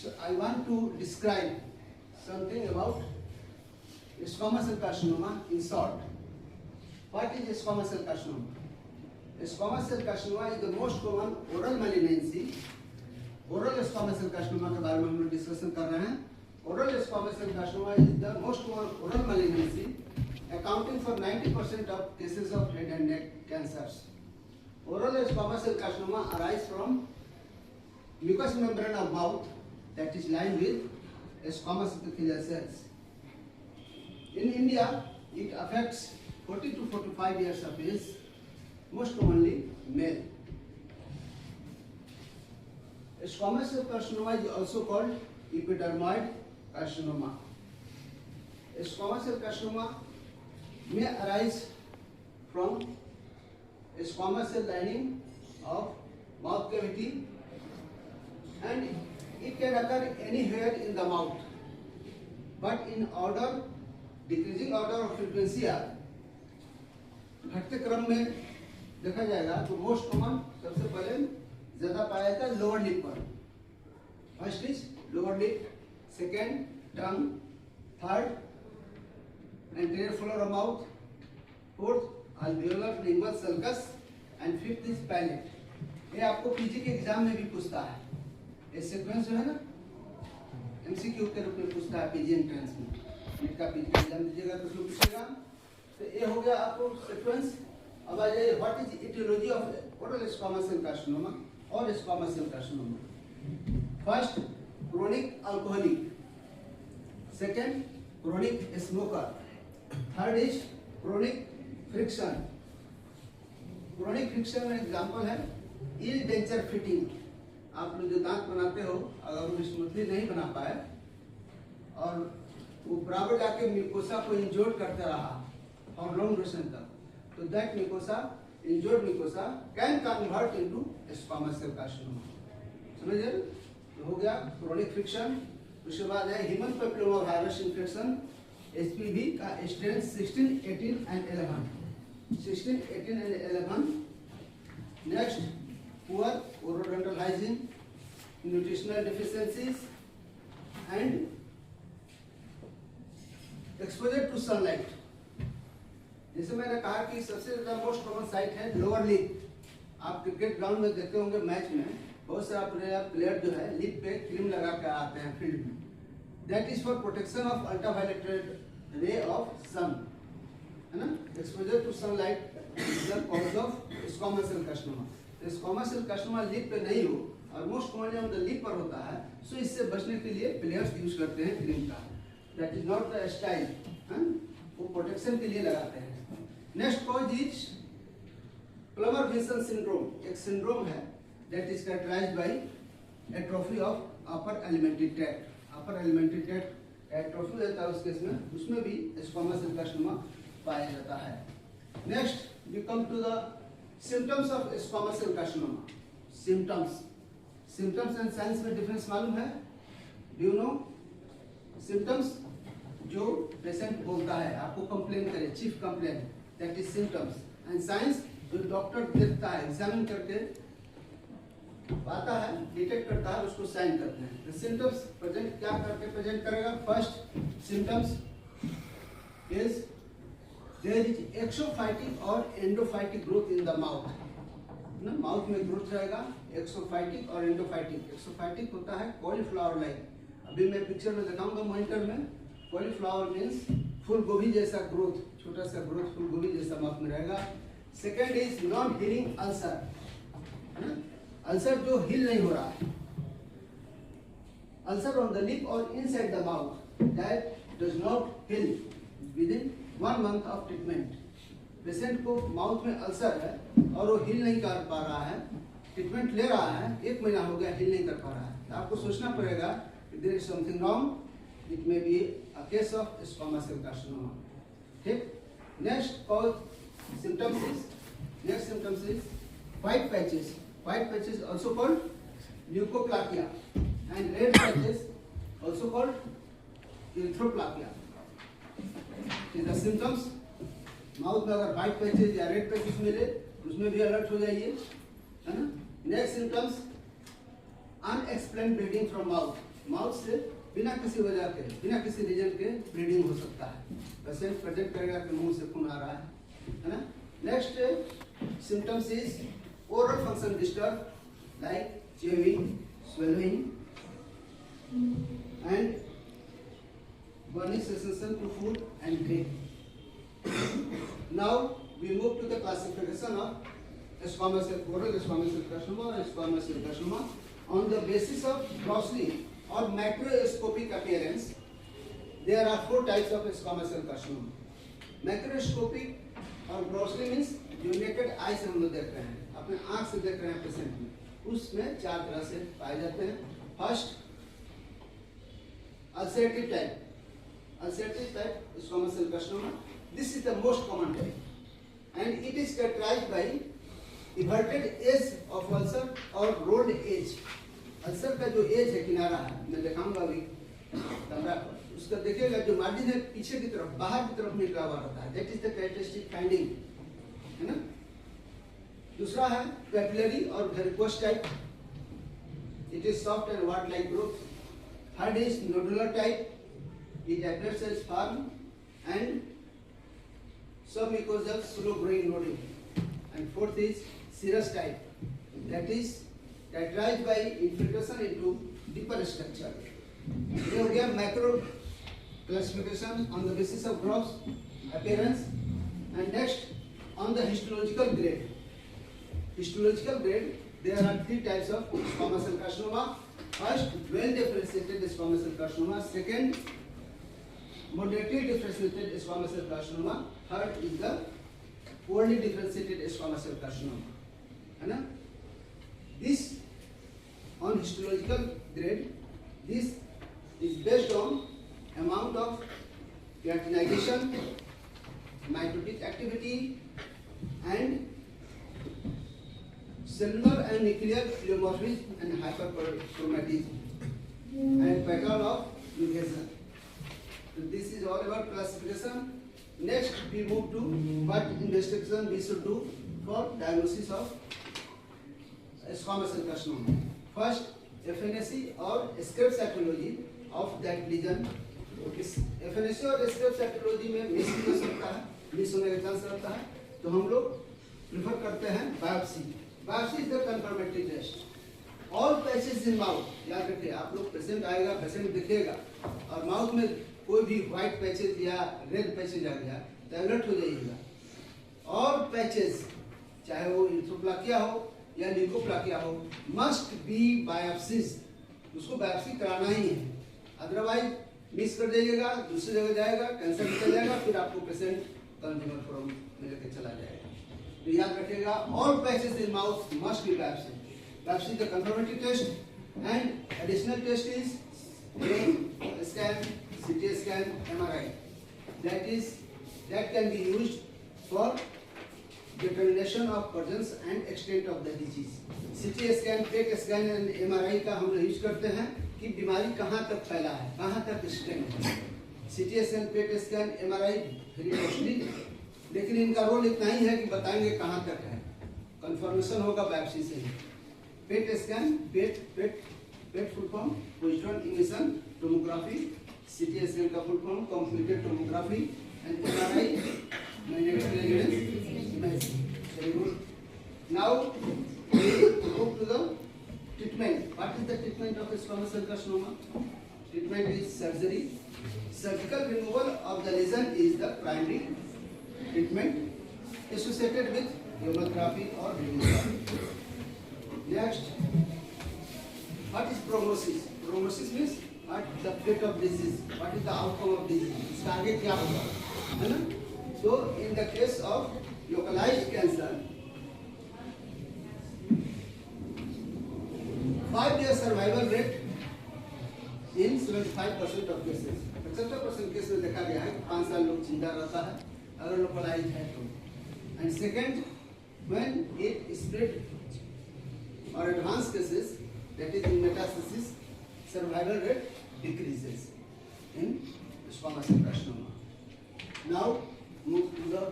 So I want to describe something about squamous cell carcinoma in short. What is squamous cell carcinoma? Squamous cell carcinoma is the most common oral malignancy. Oral squamous cell carcinoma के बारे में हम लोग discussion कर रहे हैं. Oral squamous cell carcinoma is the most common oral malignancy, accounting for 90% of cases of head and neck cancers. Oral squamous cell carcinoma arise from mucous membrane of mouth that is lined with squamous epithelial cells. In India, it affects 40 to 45 years of age, most commonly male. Squamous cell carcinoma is also called epidermoid carcinoma. Squamous cell carcinoma may arise from squamous cell lining of mouth cavity, and it can occur anywhere in the mouth, but in order, decreasing order of frequency घटते क्रम में देखा जाएगा तो most common सबसे पहले ज्यादा पाया जाता है लोअर लिप पर. First is lower lip, second tongue, third anterior floor of mouth, fourth alveolar lingual sulcus and fifth is palate. ये आपको पीजी के एग्जाम में भी पूछता है. ये सीक्वेंस जो है ना एमसीक्यू के रूप में पूछता है पीजी एंट्रेंस में. नीट का पीजी का एग्जाम दीजिएगा तो उसमें पूछेगा. तो ये हो गया आपको सीक्वेंस. अब आ जाइए what is etiology of oral squamous cell carcinoma और squamous cell carcinoma. First chronic alcoholic, second chronic smoker, third is chronic friction. Chronic friction में एग्जांपल है इल डेंचर फिटिंग. आप लोग जो दांत बनाते हो अगर वो स्मूथली नहीं बना पाए और वो बराबर जाके म्यूकोसा को इंजोर्ड करते रहा और लॉन्ग ड्यूरेशन तक, तो that mucosa, injured mucosa can convert into squamous cell carcinoma. समझिए. तो हो गया क्रोनिक फ्रिक्शन. उसके बाद है human papilloma virus infection, HPV का strain 16, 18 and 11. 16, 18 and 11. Next poor orodental hygiene, nutritional deficiencies and exposure to sunlight. जैसे मैंने कहा कि सबसे ज्यादा मोस्ट कॉमन साइट है लोअर लिप. आप क्रिकेट ग्राउंड में देखते होंगे मैच में बहुत सारा प्लेयर जो है लिप पे क्रीम लगा कर आते हैं फील्ड में. That is for protection of ultraviolet ray of sun, है ना. Exposure to sunlight is the cause of squamous cell carcinoma. Squamous cell carcinoma lip पे नहीं हो और most commonly on the lip पर होता है, सो इससे बचने के लिए प्लेयर्स यूज करते हैं क्रीम का. That is not the style, वो प्रोटेक्शन के लिए लगाते हैं. Next cause is Plummer Vinson syndrome. एक सिंड्रोम है that is characterized by atrophy of upper alimentary tract. Upper alimentary tract atrophy रहता है उस केस में, उसमें भी स्क्वामस सेल कार्सिनोमा पाया जाता है. Next we come to the symptoms of squamous cell carcinoma. Symptoms and signs में डिफरेंस मालूम है? Do you know? सिम्टम्स जो पेशेंट बोलता है, आपको कंप्लेन करे, chief complain, that is symptoms. And signs जो डॉक्टर देखता है, एग्जामिन करके पाता है, डिटेक्ट करता है, उसको साइन करते हैं. तो सिम्टम्स प्रेजेंट क्या करके प्रेजेंट करेगा? First symptoms is there is exophytic और endophytic growth in the mouth. ना माउथ में ग्रोथ रहेगा, एक्सोफाइटिक और एंडोफाइटिक. एक्सोफाइटिक होता है कॉलीफ्लावर लाइक. अभी मैं पिक्चर में दिखाऊंगा मॉनिटर में. कॉलीफ्लावर मीन्स फूल गोभी जैसा ग्रोथ, छोटा सा ग्रोथ फूल गोभी जैसा माउथ में रहेगा. Second is non healing ulcer. Ulcer जो हील नहीं हो रहा है, अल्सर ऑन द लिप और inside the mouth that does not heal within 1 month of treatment. Patient को माउथ में अल्सर है और वो हील नहीं कर पा रहा है, ट्रीटमेंट ले रहा है, 1 महीना हो गया, हील नहीं कर पा रहा है. तो आपको सोचना पड़ेगा there is something wrong. It may be a case of squamous cell carcinoma. ठीक. Next cause symptoms is white patches. White patches also called leukoplakia and red patches also called erythroplakia. The symptoms, mouth में अगर white patches या red patches मिले उसमें भी alert हो जाइए, है ना. Next symptoms unexplained bleeding from mouth. Mouth से बिना किसी वजह के, बिना किसी रीजन के ब्लीडिंग हो सकता है। पेशेंट प्रेजेंट करेगा कि मुंह से खून आ रहा है ना। Next symptoms is oral function disturb like chewing, swallowing and burning sensation to food and drink. Now we move to the classification of squamous cell, oral squamous cell carcinoma or squamous cell carcinoma on the basis of grossly or macroscopic appearance. There are 4 types of squamous cell carcinoma. Macroscopic और grossly means जो naked eye से हम लोग देख रहे हैं, अपने आंख से देख रहे हैं पेशेंट में, उसमें 4 तरह से पाए जाते हैं। First ulcerative type squamous cell carcinoma. This is the most common type and it is characterized by everted edge of ulcer और rolled edge. अल्सर का जो एज है, किनारा है, मैं दिखाऊंगा अभी कैमरा पर, उसका देखिएगा जो मार्जिन है पीछे की तरफ, बाहर की तरफ निकला हुआ रहता है। That is the characteristic finding, है ना। दूसरा है कैपिलरी और varicose type, it is soft and ward like growth. Third is nodular type, it appears as firm and submucosal slow growing nodule. And fourth is serous type, that is characterized by infiltration into deeper structure. ये हो गया macro classification on the basis of gross appearance. And next on the histological grade. Histological grade, there are 3 types of squamous cell carcinoma. First, well differentiated squamous cell carcinoma. Second, moderately differentiated squamous cell carcinoma. Third is the poorly differentiated squamous cell carcinoma, है ना। This on histological grade, this is based on amount of keratinization, mitotic activity, and cellular and nuclear pleomorphism and hyperchromatism and pattern of mutation. So this is all about classification. Next we move to what investigation we should do for diagnosis of squamous cell carcinoma. First, FNAC और scrape cytology of that lesion. इस FNAC और scrape cytology में miss भी हो सकता है, miss होने का चांस रहता है, तो हम लोग प्रेफर करते हैं biopsy. Biopsy is the confirmatory test. All patches in mouth, याद रखिए, आप लोग पेशेंट आएगा, पेशेंट दिखेगा और माउथ में कोई भी व्हाइट पैचेस या रेड पैचेस आ गया तो अलर्ट हो जाइएगा। और पैचेस चाहे वो इथ्रोप्लाकिया हो या ल्यूकोप्लाकिया हो, मस्ट बी बायोप्सीज, उसको बायोप्सी कराना ही है, अदरवाइज मिस कर जाइएगा, दूसरी जगह जाएगा, कैंसर निकल जाएगा, फिर आपको पेशेंट कंज्यूमर फोरम में लेकर चला जाएगा। तो याद रखिएगा, all patches in mouth must be biopsy. Biopsy the confirmatory test and additional test is scan, CT scan, MRI. That can be used for determination of presence and extent of the disease. CT scan, PET scan and MRI का हम लोग use करते हैं कि बीमारी कहाँ तक फैला है, कहाँ तक एक्सटेंड है। CT scan, PET scan, MRI very costly, लेकिन इनका रोल इतना ही है कि बताएंगे कहाँ तक है, कंफर्मेशन होगा बायोप्सी से ही। PET scan, PET full form positron emission tomography, CT scan का full form computed tomography and MRI magnetic resonance imaging. Very good. Now we move to the treatment. What is the treatment of squamous cell carcinoma? Treatment is surgery. Surgical removal of the lesion is the primary treatment associated with chemotherapy or radiotherapy. Next, what is prognosis? Prognosis means what is the fate of disease, what is the outcome of disease, इसका आगे क्या होगा, है ना। So in the case of localized cancer, 5-year survival rate in 75% of cases, 75% case में देखा गया है कि 5 साल लोग जिंदा रहता है अगर लोकलाइज है तो। And second, when it spread or advanced cases, that is in metastasis, survival rate decreases in squamous cell carcinoma. Now move to the